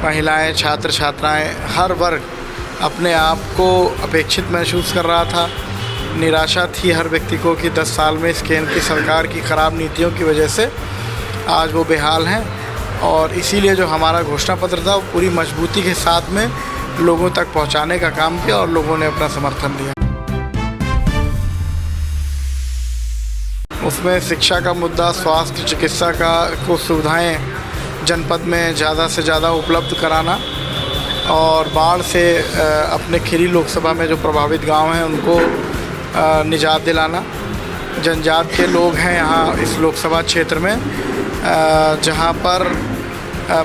महिलाएं, छात्र छात्राएं, हर वर्ग अपने आप को अपेक्षित महसूस कर रहा था। निराशा थी हर व्यक्ति को कि 10 साल में इस केंद्र की सरकार की ख़राब नीतियों की वजह से आज वो बेहाल हैं, और इसीलिए जो हमारा घोषणा पत्र था वो पूरी मजबूती के साथ में लोगों तक पहुंचाने का काम किया और लोगों ने अपना समर्थन दिया। उसमें शिक्षा का मुद्दा, स्वास्थ्य चिकित्सा को सुविधाएं जनपद में ज़्यादा से ज़्यादा उपलब्ध कराना, और बाढ़ से अपने खीरी लोकसभा में जो प्रभावित गांव हैं उनको निजात दिलाना। जनजात के लोग हैं यहाँ इस लोकसभा क्षेत्र में, जहाँ पर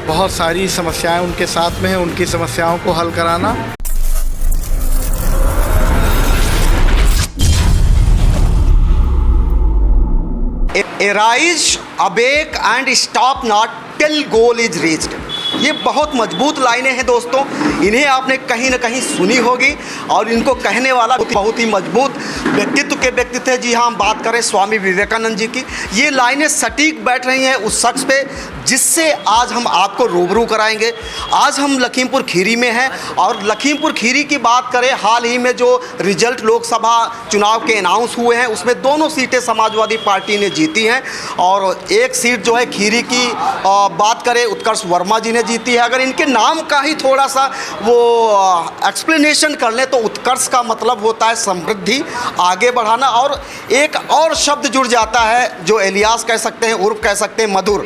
बहुत सारी समस्याएं उनके साथ में हैं, उनकी समस्याओं को हल कराना। Arise, awake and stop not till goal is reached। ये बहुत मजबूत लाइनें हैं दोस्तों, इन्हें आपने कहीं ना कहीं सुनी होगी, और इनको कहने वाला बहुत ही मजबूत व्यक्तित्व के व्यक्ति थे। जी हाँ, हम बात करें स्वामी विवेकानंद जी की। ये लाइनें सटीक बैठ रही हैं उस शख्स पे जिससे आज हम आपको रूबरू कराएंगे। आज हम लखीमपुर खीरी में हैं, और लखीमपुर खीरी की बात करें, हाल ही में जो रिजल्ट लोकसभा चुनाव के अनाउंस हुए हैं उसमें दोनों सीटें समाजवादी पार्टी ने जीती हैं, और एक सीट जो है खीरी की बात करें उत्कर्ष वर्मा जी ने जीती है। अगर इनके नाम का ही थोड़ा सा वो एक्सप्लेनेशन कर लें तो उत्कर्ष का मतलब होता है समृद्धि, आगे बढ़ाना, और एक और शब्द जुड़ जाता है जो एलियास कह सकते हैं, उर्फ कह सकते हैं मधुर।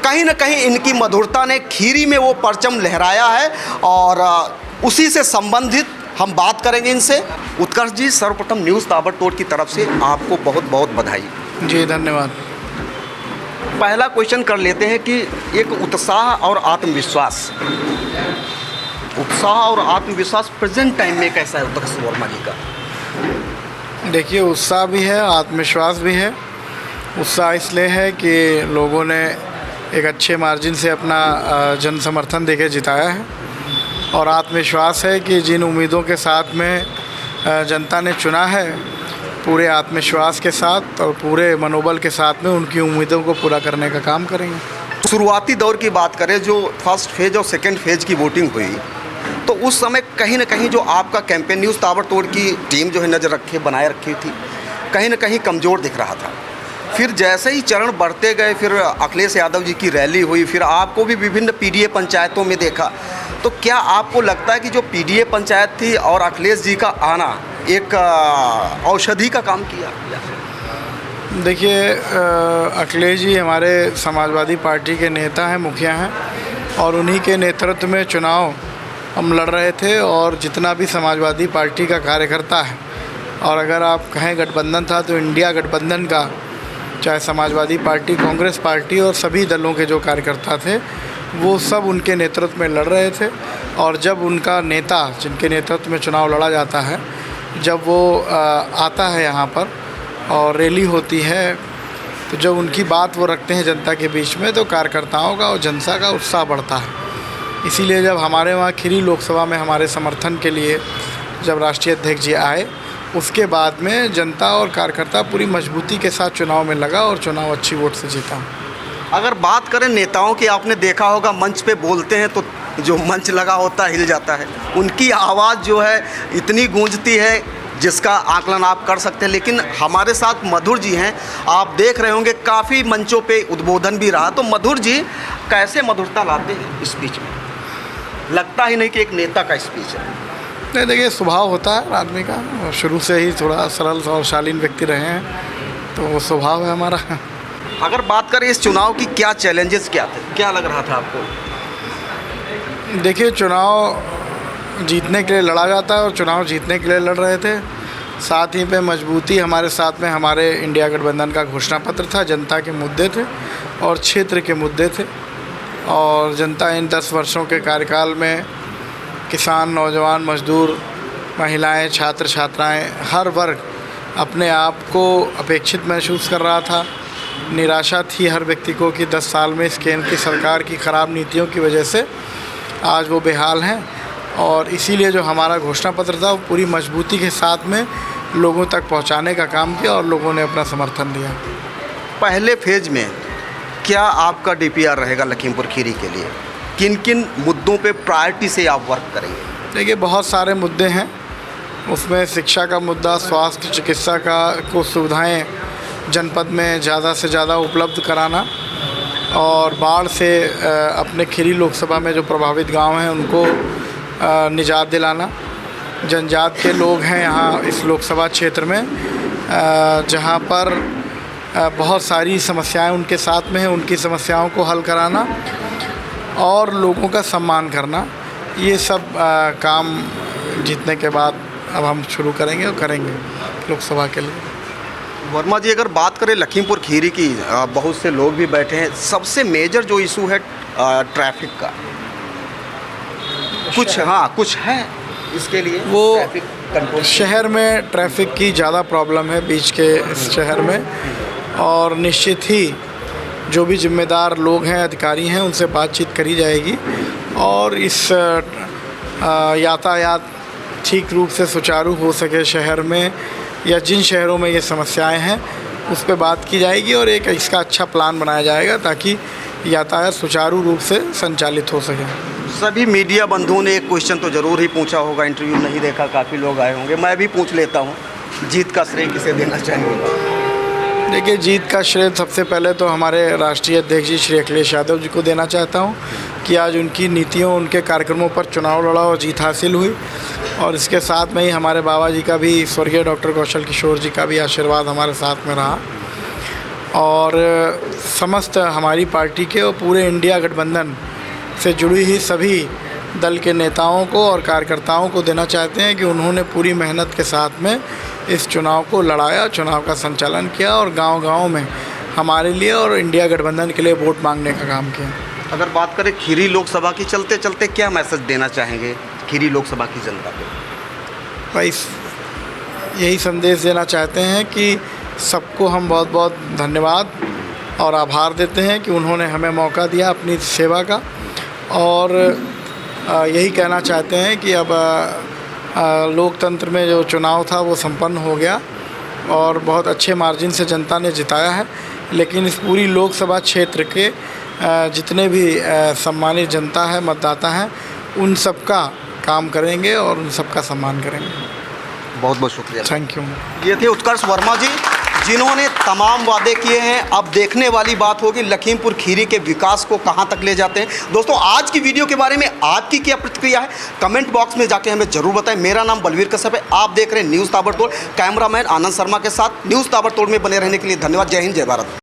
कहीं ना कहीं इनकी मधुरता ने खीरी में वो परचम लहराया है, और उसी से संबंधित हम बात करेंगे इनसे। उत्कर्ष जी, सर्वप्रथम न्यूज़ ताबड़तोड़ की तरफ से आपको बहुत बहुत बधाई। जी धन्यवाद। पहला क्वेश्चन कर लेते हैं कि एक उत्साह और आत्मविश्वास प्रेजेंट टाइम में कैसा है उत्कर्ष वर्मा जी का? देखिए, उत्साह भी है, आत्मविश्वास भी है। उत्साह इसलिए है कि लोगों ने एक अच्छे मार्जिन से अपना जन समर्थन देके जिताया है, और आत्मविश्वास है कि जिन उम्मीदों के साथ में जनता ने चुना है, पूरे आत्मविश्वास के साथ और पूरे मनोबल के साथ में उनकी उम्मीदों को पूरा करने का काम करेंगे। शुरुआती दौर की बात करें, जो फर्स्ट फेज़ और सेकेंड फेज़ की वोटिंग हुई, तो उस समय कहीं ना कहीं जो आपका कैंपेन न्यूज़ ताबड़तोड़ की टीम जो है नज़र बनाए रखी थी, कहीं ना कहीं कमज़ोर दिख रहा था। फिर जैसे ही चरण बढ़ते गए, फिर अखिलेश यादव जी की रैली हुई, फिर आपको भी विभिन्न पीडीए पंचायतों में देखा, तो क्या आपको लगता है कि जो पीडीए पंचायत थी और अखिलेश जी का आना एक औषधि का काम किया? देखिए, अखिलेश जी हमारे समाजवादी पार्टी के नेता हैं, मुखिया हैं, और उन्हीं के नेतृत्व में चुनाव हम लड़ रहे थे, और जितना भी समाजवादी पार्टी का कार्यकर्ता है, और अगर आप कहें गठबंधन था तो इंडिया गठबंधन का, चाहे समाजवादी पार्टी, कांग्रेस पार्टी और सभी दलों के जो कार्यकर्ता थे वो सब उनके नेतृत्व में लड़ रहे थे। और जब उनका नेता, जिनके नेतृत्व में चुनाव लड़ा जाता है, जब वो आता है यहाँ पर और रैली होती है, तो जब उनकी बात वो रखते हैं जनता के बीच में, तो कार्यकर्ताओं का और जनता का उत्साह बढ़ता है। इसीलिए जब हमारे वहाँ खीरी लोकसभा में हमारे समर्थन के लिए जब राष्ट्रीय अध्यक्ष जी आए, उसके बाद में जनता और कार्यकर्ता पूरी मजबूती के साथ चुनाव में लगा और चुनाव अच्छी वोट से जीता। अगर बात करें नेताओं की, आपने देखा होगा मंच पे बोलते हैं तो जो मंच लगा होता है हिल जाता है, उनकी आवाज़ जो है इतनी गूंजती है जिसका आकलन आप कर सकते हैं। लेकिन हमारे साथ मधुर जी हैं, आप देख रहे होंगे काफ़ी मंचों पे उद्बोधन भी रहा, तो मधुर जी कैसे मधुरता लाते हैं स्पीच में? लगता ही नहीं कि एक नेता का स्पीच है। नहीं, देखिए, स्वभाव होता है आदमी का, और शुरू से ही थोड़ा सरल और शालीन व्यक्ति रहे हैं, तो वो स्वभाव है हमारा। अगर बात करें इस चुनाव की, क्या चैलेंजेस क्या थे, क्या लग रहा था आपको? देखिए, चुनाव जीतने के लिए लड़ा जाता है, और चुनाव जीतने के लिए लड़ रहे थे। साथ ही पे मजबूती हमारे साथ में हमारे इंडिया गठबंधन का घोषणा पत्र था, जनता के मुद्दे थे और क्षेत्र के मुद्दे थे, और जनता इन 10 वर्षों के कार्यकाल में किसान, नौजवान, मजदूर, महिलाएं, छात्र छात्राएं, हर वर्ग अपने आप को अपेक्षित महसूस कर रहा था। निराशा थी हर व्यक्ति को कि 10 साल में इस केंद्र की सरकार की ख़राब नीतियों की वजह से आज वो बेहाल हैं, और इसीलिए जो हमारा घोषणा पत्र था वो पूरी मजबूती के साथ में लोगों तक पहुंचाने का काम किया, और लोगों ने अपना समर्थन दिया। पहले फेज़ में क्या आपका डीपीआर रहेगा लखीमपुर खीरी के लिए? किन किन मुद्दों पे प्रायोरिटी से आप वर्क करेंगे? देखिए, बहुत सारे मुद्दे हैं। उसमें शिक्षा का मुद्दा, स्वास्थ्य चिकित्सा का को सुविधाएं जनपद में ज़्यादा से ज़्यादा उपलब्ध कराना, और बाढ़ से अपने खीरी लोकसभा में जो प्रभावित गांव हैं उनको निजात दिलाना। जनजात के लोग हैं यहाँ इस लोकसभा क्षेत्र में, जहाँ पर बहुत सारी समस्याएं उनके साथ में हैं, उनकी समस्याओं को हल कराना और लोगों का सम्मान करना। ये सब काम जीतने के बाद अब हम शुरू करेंगे और करेंगे लोकसभा के लिए। वर्मा जी, अगर बात करें लखीमपुर खीरी की, बहुत से लोग भी बैठे हैं, सबसे मेजर जो इशू है ट्रैफिक का, कुछ है इसके लिए? वो ट्रैफिक कंट्रोल शहर में ट्रैफिक की ज़्यादा प्रॉब्लम है बीच के इस शहर में, और निश्चित ही जो भी जिम्मेदार लोग हैं, अधिकारी हैं, उनसे बातचीत करी जाएगी और इस यातायात ठीक रूप से सुचारू हो सके शहर में, या जिन शहरों में ये समस्याएं हैं उस पर बात की जाएगी और एक इसका अच्छा प्लान बनाया जाएगा ताकि यातायात सुचारू रूप से संचालित हो सके। सभी मीडिया बंधुओं ने एक क्वेश्चन तो ज़रूर ही पूछा होगा, इंटरव्यू नहीं देखा, काफ़ी लोग आए होंगे, मैं भी पूछ लेता हूँ, जीत का श्रेय किसे देना चाहेंगे? देखिए, जीत का श्रेय सबसे पहले तो हमारे राष्ट्रीय अध्यक्ष जी श्री अखिलेश यादव जी को देना चाहता हूँ कि आज उनकी नीतियों, उनके कार्यक्रमों पर चुनाव लड़ा और जीत हासिल हुई, और इसके साथ में ही हमारे बाबा जी का भी, स्वर्गीय डॉक्टर कौशल किशोर जी का भी आशीर्वाद हमारे साथ में रहा, और समस्त हमारी पार्टी के और पूरे इंडिया गठबंधन से जुड़ी ही सभी दल के नेताओं को और कार्यकर्ताओं को देना चाहते हैं कि उन्होंने पूरी मेहनत के साथ में इस चुनाव को लड़ाया, चुनाव का संचालन किया और गांव-गांव में हमारे लिए और इंडिया गठबंधन के लिए वोट मांगने का काम किया। अगर बात करें खीरी लोकसभा की, चलते चलते क्या मैसेज देना चाहेंगे खीरी लोकसभा की जनता को? भाई, यही संदेश देना चाहते हैं कि सबको हम बहुत बहुत धन्यवाद और आभार देते हैं कि उन्होंने हमें मौका दिया अपनी सेवा का, और यही कहना चाहते हैं कि अब लोकतंत्र में जो चुनाव था वो संपन्न हो गया और बहुत अच्छे मार्जिन से जनता ने जिताया है, लेकिन इस पूरी लोकसभा क्षेत्र के जितने भी सम्मानित जनता है, मतदाता हैं, उन सब का काम करेंगे और उन सब का सम्मान करेंगे। बहुत बहुत शुक्रिया, थैंक यू। ये थे उत्कर्ष वर्मा जी, जिन्होंने तमाम वादे किए हैं। अब देखने वाली बात होगी लखीमपुर खीरी के विकास को कहां तक ले जाते हैं। दोस्तों, आज की वीडियो के बारे में आपकी क्या प्रतिक्रिया है, कमेंट बॉक्स में जाके हमें जरूर बताएं। मेरा नाम बलवीर कश्यप है, आप देख रहे हैं न्यूज़ ताबड़तोड़। कैमरामैन आनंद शर्मा के साथ न्यूज़ ताबड़तोड़ में बने रहने के लिए धन्यवाद। जय हिंद, जय भारत।